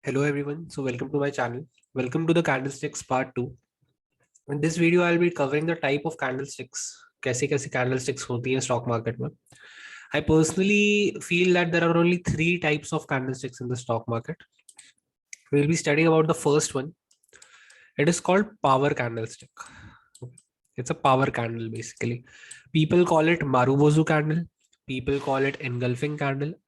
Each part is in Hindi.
Hello everyone, so welcome to my channel. Welcome to the candlesticks part 2. In this video I'll be covering the type of candlesticks. कैसी कैसी candlesticks होती हैं stock market में. I personally feel that there are only three types of candlesticks in the stock market. We'll be studying about the first one. It is called power candlestick. It's a power candle basically. People call it Marubozu candle. People call it engulfing candle.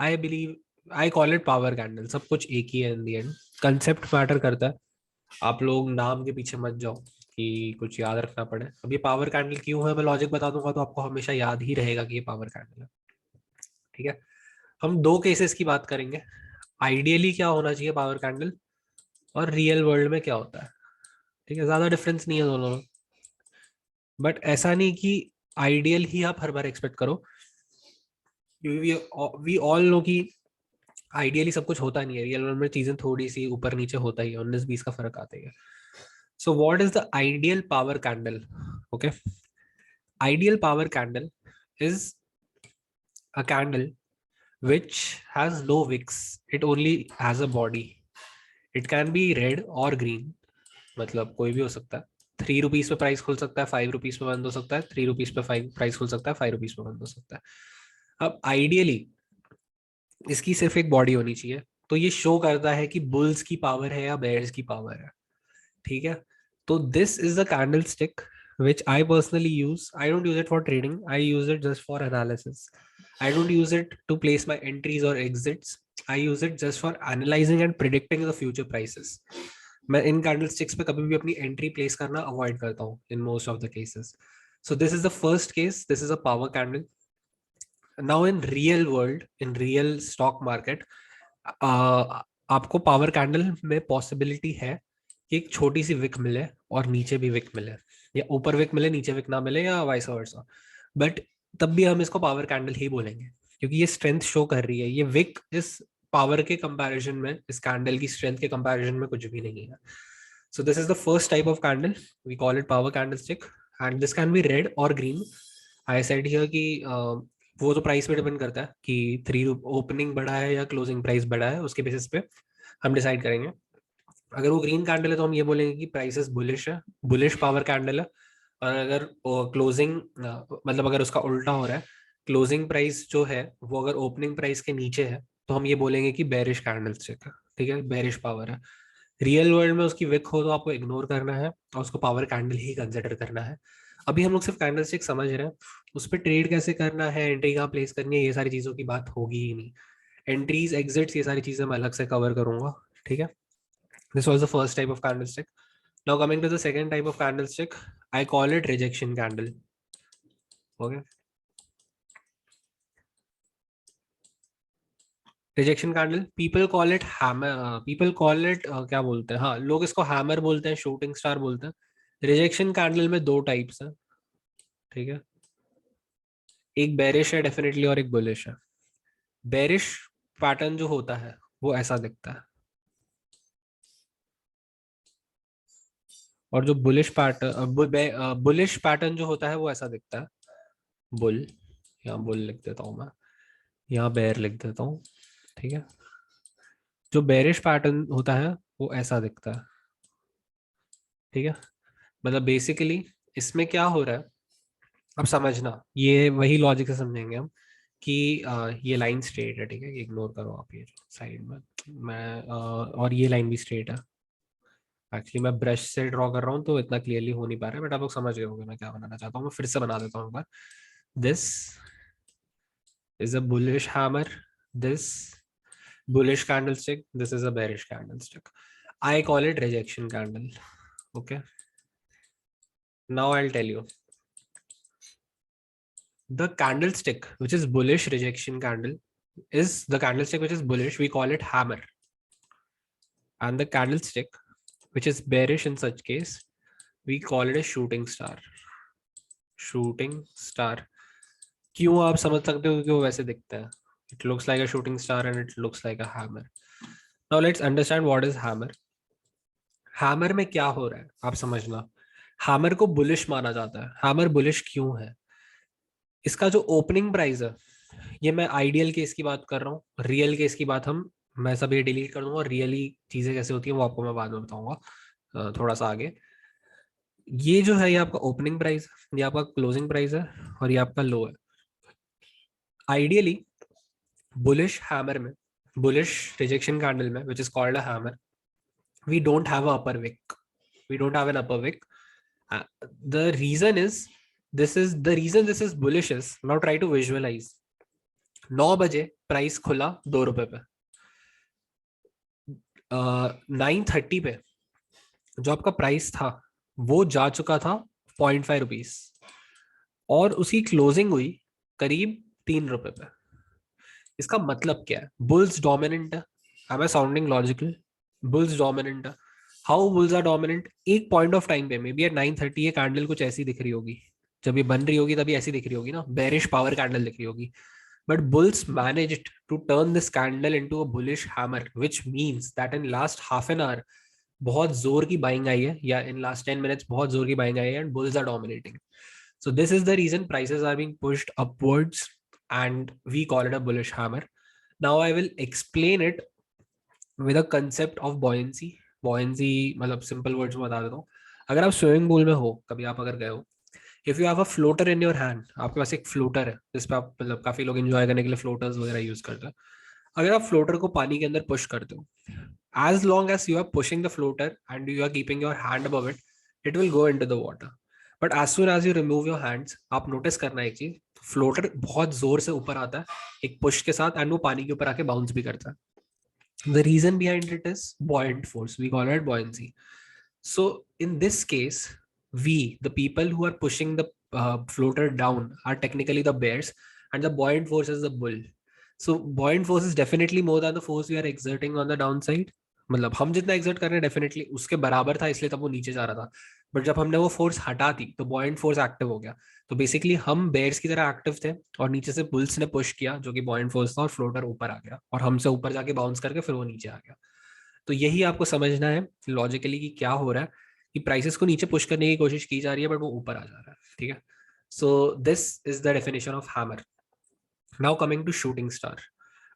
I call it power candle. सब कुछ एक ही है in the end. Concept matter करता है. आप लोग नाम के पीछे मत जाओ कि कुछ याद रखना पड़े. अब ये पावर कैंडल क्यों है मैं लॉजिक बता दूंगा तो आपको हमेशा याद ही रहेगा कि ये पावर कैंडल है. ठीक है. हम दो केसेस की बात करेंगे. आइडियली क्या होना चाहिए पावर कैंडल और रियल वर्ल्ड में क्या होता है. ठीक है. ज्यादा डिफरेंस नहीं है दोनों में. बट ऐसा नहीं कि आइडियल ही आप हर बार एक्सपेक्ट करो. वी ऑल नो कि आइडियली सब कुछ होता नहीं है. रियल वर्ल्ड में चीजें थोड़ी सी ऊपर नीचे होता ही है. 19-20 का फर्क आता ही है. So what is the ideal power candle? Okay. Ideal power candle is a candle which has no wicks. It only has a body. It can be red or green. मतलब कोई भी हो सकता है. 3 रुपीज पे प्राइस खुल सकता है, 5 रुपीज पे बंद हो सकता है, 3 रुपीज पे प्राइस खुल सकता है, 5 रुपीज पे बंद हो सकता है. अब आइडियली इसकी सिर्फ एक बॉडी होनी चाहिए. तो ये शो करता है कि बुल्स की पावर है या बेयर्स की पावर है. ठीक है. तो this is the candle stick which I personally use. I don't use it for trading. I use it just for analysis. I don't use it to place my entries or exits. I use it just for analyzing and predicting the future prices. मैं इन कैंडल स्टिक्स पे कभी भी अपनी एंट्री प्लेस करना अवॉइड करता हूँ in most of the cases. So this is the first case. This is a power candle. Now in real world, in real stock market, आपको पावर कैंडल में पॉसिबिलिटी है कि एक छोटी सी विक मिले और नीचे भी विक मिले, या ऊपर विक मिले नीचे विक ना मिले, या वाइस वर्सा. बट तब भी हम इसको पावर कैंडल ही बोलेंगे क्योंकि ये स्ट्रेंथ शो कर रही है. ये विक इस पावर के कंपैरिजन में, इस कैंडल की स्ट्रेंथ के कंपैरिजन में कुछ भी नहीं है. So this is the first type of candle. We call it power candle stick and this can be red और ग्रीन. आई सेड हियर कि वो तो प्राइस पे डिपेंड करता है कि 3 ओपनिंग बड़ा है या क्लोजिंग प्राइस बड़ा है. उसके बेसिस पे हम डिसाइड करेंगे. अगर वो ग्रीन कैंडल है तो हम ये बोलेंगे कि प्राइसेस बुलिश है, बुलिश पावर कैंडल है. और अगर क्लोजिंग, मतलब अगर उसका उल्टा हो रहा है, क्लोजिंग प्राइस जो है वो अगर ओपनिंग प्राइस के नीचे है, तो हम ये बोलेंगे कि बेरिश कैंडल स्टिक है. ठीक है. बेरिश पावर है. रियल वर्ल्ड में उसकी विक हो तो आपको इग्नोर करना है और उसको पावर कैंडल ही कंसिडर करना है. अभी हम लोग सिर्फ कैंडल स्टिक समझ रहे हैं. उस पर ट्रेड कैसे करना है, एंट्री कहाँ प्लेस करनी है, ये सारी चीजों की बात होगी ही नहीं. एंट्रीज, एग्जिट्स, ये सारी चीजें मैं अलग से कवर करूंगा. ठीक है. This was the first type of candlestick. Now coming to the second type of candlestick, I call it rejection candle. Okay. Rejection candle, people call it hammer. People call it क्या बोलते हैं, हाँ लोग इसको हैमर बोलते हैं, शूटिंग स्टार बोलते हैं. रिजेक्शन कैंडल में दो टाइप्स हैं. ठीक है. एक बेरिश है डेफिनेटली और एक बुलिश है. बेरिश पैटर्न जो होता है वो ऐसा दिखता है, और जो बुलिश पैटर्न जो होता है वो ऐसा दिखता है. बुल, यहाँ बुल लिख देता हूँ मैं, यहाँ बेयर लिख देता हूँ. ठीक है. जो बेरिश पैटर्न होता है वो ऐसा दिखता है. ठीक है. मतलब बेसिकली इसमें क्या हो रहा है, अब समझना, ये वही लॉजिक से समझेंगे हम कि ये लाइन स्ट्रेट है. ठीक है. इग्नोर करो आप ये जो साइड में, मैं और ये लाइन भी स्ट्रेट है. एक्चुअली मैं ब्रश से ड्रॉ कर रहा हूँ तो इतना क्लियरली हो नहीं पा रहा है, बट आप लोग समझ गए होंगे मैं क्या बनाना चाहता हूँ. मैं फिर से बना देता हूँ एक बार. This is a bullish hammer. This bullish candlestick, this is a bearish candlestick. I call it rejection candle. Okay. Now I'll tell you the candlestick which is bullish rejection candle is the candlestick which is bullish, we call it hammer. And the candlestick which is bearish in such case, we call it a shooting star. Shooting star. क्यों आप समझ सकते हो क्योंकि वो वैसे दिखता है. It looks like a shooting star and it looks like a hammer. Now let's understand what is hammer. Hammer में क्या हो रहा है आप समझना. हैमर को बुलिश माना जाता है. हैमर बुलिश क्यों है, इसका जो ओपनिंग प्राइस है, ये मैं आइडियल केस की बात कर रहा हूँ, रियल केस की बात हम मैं सब ये डिलीट कर दूंगा और रियली चीजें कैसे होती है वो आपको मैं बाद में बताऊंगा थोड़ा सा आगे। ये जो है ये आपका ओपनिंग प्राइस है, ये आपका क्लोजिंग प्राइस है, और ये आपका लो है। आइडियली बुलिश हैमर में, बुलिश रिजेक्शन कैंडल में, which is called a hammer, we don't have a upper wick, we don't have an upper wick. The reason is, the reason this is bullish is, now try to visualize, 9 बजे प्राइस खुला 2 रुपए पे, 9:30 पे जो आपका प्राइस था वो जा चुका था 0.5 रुपीज, और उसकी क्लोजिंग हुई करीब 3 रुपए पे। इसका मतलब क्या है? बुल्स डोमिनेंट है। Am I sounding logical? Bulls dominant है। How bulls are dominant? एक पॉइंट ऑफ टाइम पे मे बी एट 9:30 ये कैंडल कुछ ऐसी दिख रही होगी, जब ये बन रही होगी तभी ऐसी दिख रही होगी ना, बेरिश पावर कैंडल दिख रही होगी। But bulls managed to turn this candle into a bullish hammer, which means that in last half an hour बहुत जोर की बाइंग आई है, या इन लास्ट 10 मिनट्स बहुत जोर की बाइंग आई है, and bulls are dominating. So this is the reason prices are being pushed upwards, and we call it a bullish hammer. Now I will explain it with a concept of buoyancy. Buoyancy मतलब simple words में बता देता हूँ. अगर आप स्विमिंग पूल में हो, कभी आप अगर गए हो, if you have a floater in your hand, आपके पास एक फ्लोटर है जिस पे आप मतलब काफी लोग एंजॉय करने के लिए फ्लोटर्स वगैरह यूज करते हैं. अगर आप फ्लोटर को पानी के अंदर पुश करते हो, as long as you are pushing the floater and you are keeping your hand above it, it will go into the water. But as soon as you remove your hands, आप नोटिस करना एक चीज, फ्लोटर बहुत जोर से ऊपर आता है एक पुश के साथ, एंड वो पानी के ऊपर आके बाउंस भी करता है. The reason behind it is buoyant force. We call it buoyancy. So in this case, we, the people who are pushing the floater down, are technically the bears, and the buoyant force is the bull. So buoyant force is definitely more than the force we are exerting on the downside. मतलब हम जितना एक्सर्ट कर रहे हैं डेफिनेटली उसके बराबर था, इसलिए तब वो नीचे जा रहा था. बट जब हमने वो फोर्स हटा दी तो बॉयंट फोर्स एक्टिव हो गया. तो बेसिकली हम बेयर्स की तरह एक्टिव थे, और नीचे से बुल्स ने पुश किया जो कि बॉयंट फोर्स था, और फ्लोटर ऊपर आ गया, और हमसे ऊपर जाके बाउंस करके फिर वो नीचे आ गया. तो यही आपको समझना है लॉजिकली कि क्या हो रहा है, कि प्राइसेस को नीचे पुश करने की कोशिश की जा रही है बट वो ऊपर आ जा रहा है. ठीक है. So this is the definition of hammer. Now coming to shooting star.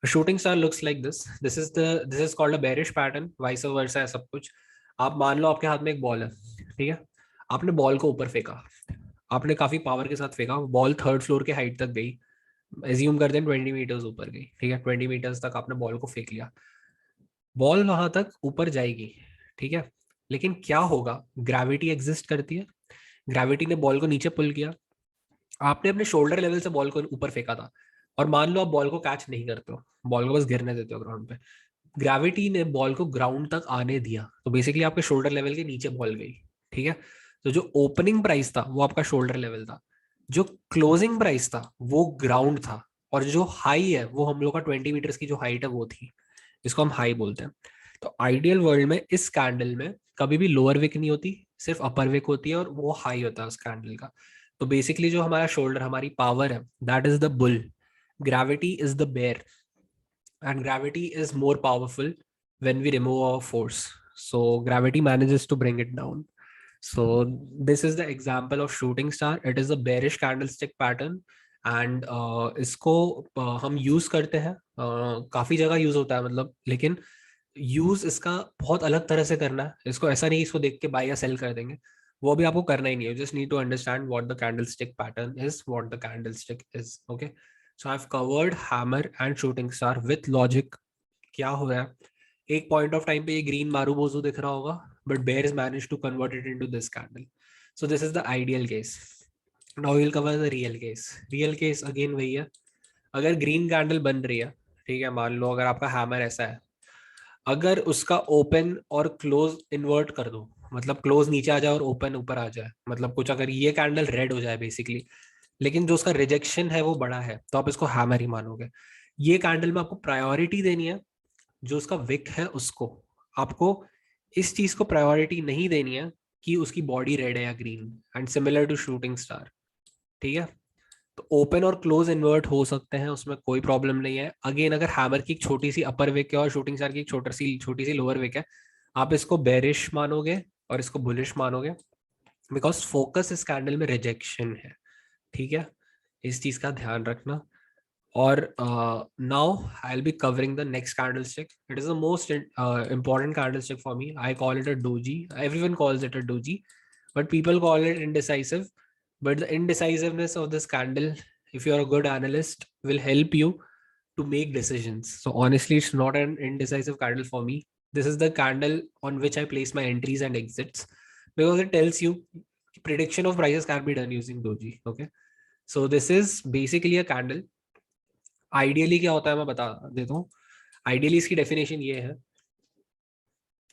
A shooting star looks like this. This is called a bearish pattern. Vice versa है सब कुछ. आप मान लो आपके हाथ में एक बॉल है, ठीक है. आपने बॉल को ऊपर फेंका, आपने काफी पावर के साथ फेंका, बॉल 3rd फ्लोर के हाइट तक गई. एज्यूम करते हैं 20 मीटर्स ऊपर गई, ठीक है. 20 मीटर्स तक आपने बॉल को फेंक लिया. बॉल वहां तक ऊपर जाएगी, ठीक है. लेकिन क्या होगा? ग्रेविटी एग्जिस्ट करती है. ग्रेविटी ने बॉल को नीचे पुल किया. आपने अपने शोल्डर लेवल से बॉल को ऊपर फेंका था, और मान लो आप बॉल को कैच नहीं करते हो, बॉल को बस गिरने देते हो ग्राउंड पे. ग्रेविटी ने बॉल को ग्राउंड तक आने दिया, तो बेसिकली आपके शोल्डर लेवल के नीचे बॉल गई. ठीक है. तो जो ओपनिंग प्राइस था वो आपका शोल्डर लेवल था, जो क्लोजिंग प्राइस था वो ग्राउंड था, और जो हाई है वो हम लोग का 20 मीटर्स की जो हाइट है वो थी, जिसको हम हाई बोलते हैं. तो आइडियल वर्ल्ड में इस कैंडल में कभी भी लोअर विक नहीं होती, सिर्फ अपर विक होती है, और वो हाई होता है उस कैंडल का. तो बेसिकली जो हमारा शोल्डर, हमारी पावर है, that is the bull. Gravity is the bear, and gravity is more powerful when we remove our force. So gravity manages to bring it down. So this is the example of shooting star. It is a bearish candlestick pattern, and इसको हम यूज करते हैं, काफी जगह यूज होता है मतलब, लेकिन यूज इसका बहुत अलग तरह से करना है. इसको ऐसा नहीं इसको देख के बाय या सेल कर देंगे, वो भी आपको करना ही नहीं है. Just need to understand what the candlestick pattern is, what the candlestick is. Okay. So I have covered hammer and shooting star with logic. क्या हो रहा है? एक पॉइंट ऑफ टाइम पे ये ग्रीन मारूबोजू दिख रहा होगा, but bears manage to convert it into this candle. So this is the ideal case. Now we will cover the real case. Real case again वही है. अगर ग्रीन कैंडल बन रही है, ठीक है, मान लो अगर आपका हैमर ऐसा है, अगर उसका ओपन और क्लोज इन्वर्ट कर दो, मतलब क्लोज नीचे आ जाए और ओपन ऊपर आ जाए, मतलब कुछ अगर ये कैंडल रेड हो जाए बेसिकली, लेकिन जो उसका रिजेक्शन है वो बड़ा है, तो आप इसको हैमर ही मानोगे. ये कैंडल में आपको प्रायोरिटी देनी है जो उसका विक है उसको. आपको इस चीज को प्रायोरिटी नहीं देनी है कि उसकी बॉडी रेड है या green. And similar to shooting star. ठीक है. तो ओपन और क्लोज इन्वर्ट हो सकते हैं, उसमें कोई प्रॉब्लम नहीं है. अगेन अगर हैमर की एक छोटी सी अपर विक है और शूटिंग स्टार की एक छोटी सी लोअर विक है, आप इसको बेरिश मानोगे और इसको बुलिश मानोगे, बिकॉज फोकस इस कैंडल में रिजेक्शन है. ठीक है. इस चीज का ध्यान रखना. Or now I'll be covering the next candlestick. It is the most important candlestick for me. I call it a doji. Everyone calls it a doji, but people call it indecisive. But the indecisiveness of this candle, if you're a good analyst, will help you to make decisions. So honestly, it's not an indecisive candle for me. This is the candle on which I place my entries and exits, because it tells you prediction of prices can be done using doji. Okay, so this is basically a candle. Ideally क्या होता है मैं बता देता हूँ. आइडियली इसकी डेफिनेशन ये है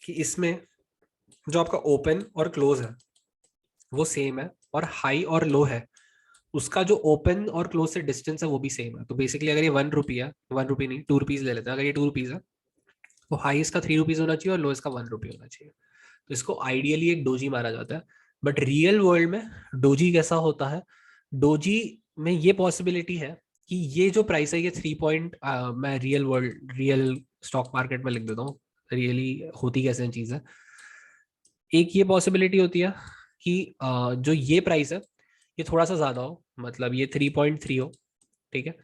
कि इसमें जो आपका ओपन और क्लोज है वो सेम है, और हाई और लो है उसका जो ओपन और क्लोज से डिस्टेंस है वो भी सेम है. तो बेसिकली अगर ये 1 रुपी है, 1 रुपी नहीं, 2 रुपीज ले लेते हैं. अगर ये 2 रुपीज है तो हाई इसका 3 रुपीज होना चाहिए और लो इसका 1 रुपी होना चाहिए. तो इसको आइडियली एक डोजी माना जाता है. बट रियल वर्ल्ड में डोजी कैसा होता है? डोजी में ये पॉसिबिलिटी है कि ये जो प्राइस है ये 3 पॉइंट, मैं रियल स्टॉक मार्केट में लिख देता हूँ, रियली होती कैसे चीज है. एक ये पॉसिबिलिटी होती है कि जो ये प्राइस है ये थोड़ा सा ज्यादा हो, मतलब ये 3.3 हो, ठीक है,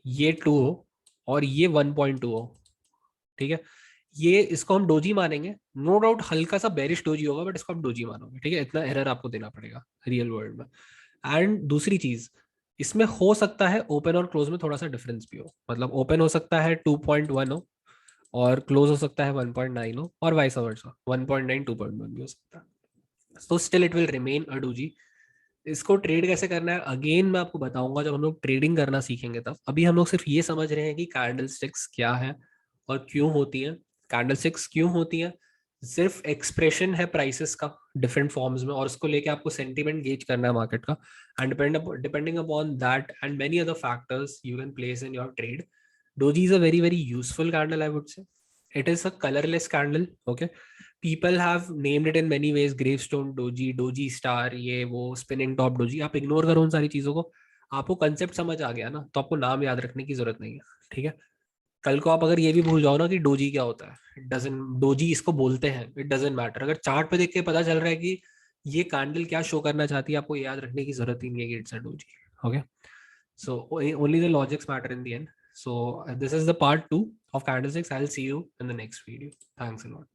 ये 2 हो और ये 1.2 हो, ठीक है. ये इसको हम डोजी मानेंगे. नो डाउट हल्का सा बेरिश डोजी होगा, बट इसको हम डोजी मानोगे, ठीक है. इतना एरर आपको देना पड़ेगा रियल वर्ल्ड में. एंड दूसरी चीज, इसमें हो सकता है ओपन और क्लोज में थोड़ा सा डिफरेंस भी हो. मतलब ओपन हो सकता है 2.1 हो और क्लोज हो सकता है 1.9 हो, और वाइस वर्सा 1.9 2.1 भी हो सकता है. तो still it will remain a doji. इसको ट्रेड कैसे करना है अगेन मैं आपको बताऊंगा जब हम लोग ट्रेडिंग करना सीखेंगे तब. अभी हम लोग सिर्फ ये समझ रहे हैं कि कैंडल स्टिक्स क्या है और क्यों होती है. कैंडल स्टिक्स क्यों होती है? सिर्फ एक्सप्रेशन है प्राइसेस का डिफरेंट फॉर्म्स में, और उसको लेके आपको सेंटीमेंट गेज करना है मार्केट का. And depending upon that and many other factors you can place in your trade. Doji is a very very useful candle, I would say. It is a colourless candle. Okay, people have named it in many ways, gravestone doji, doji star, ये वो spinning top doji. आप इग्नोर करो उन सारी चीजों को. आपको कंसेप्ट समझ आ गया ना, तो आपको नाम याद रखने की जरूरत नहीं है, ठीक है. कल को आप अगर ये भी भूल जाओ ना कि डोजी क्या होता है, इट डजंट, डोजी इसको बोलते हैं, इट डजंट मैटर. अगर चार्ट पे देख के पता चल रहा है कि ये कैंडल क्या शो करना चाहती है, आपको याद रखने की जरूरत ही नहीं है कि it's a doji. Okay, so only the logics matter in the end. So this is the part 2 of candlesticks. I'll see you in the next video. Thanks a lot.